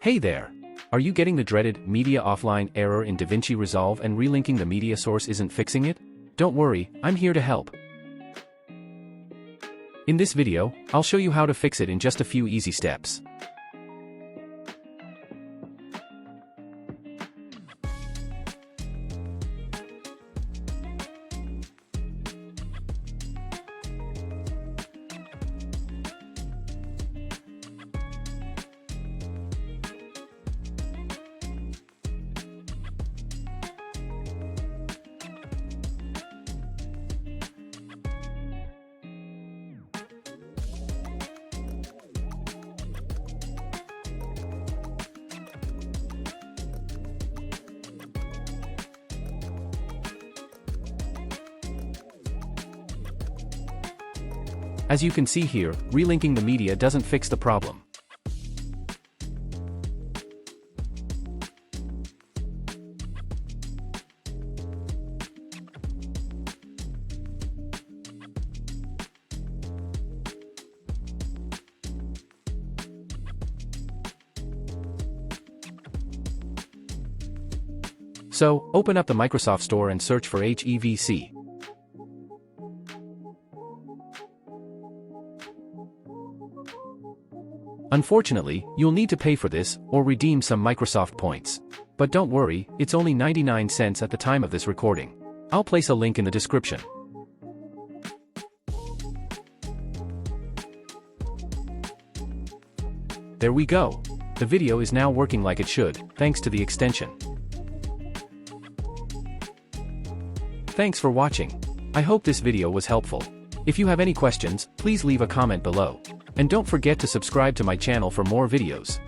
Hey there! Are you getting the dreaded media offline error in DaVinci Resolve and relinking the media source isn't fixing it? Don't worry, I'm here to help. In this video, I'll show you how to fix it in just a few easy steps. As you can see here, relinking the media doesn't fix the problem. So, open up the Microsoft Store and search for HEVC. Unfortunately, you'll need to pay for this, or redeem some Microsoft points. But don't worry, it's only 99 cents at the time of this recording. I'll place a link in the description. There we go. The video is now working like it should, thanks to the extension. Thanks for watching. I hope this video was helpful. If you have any questions, please leave a comment below. And don't forget to subscribe to my channel for more videos.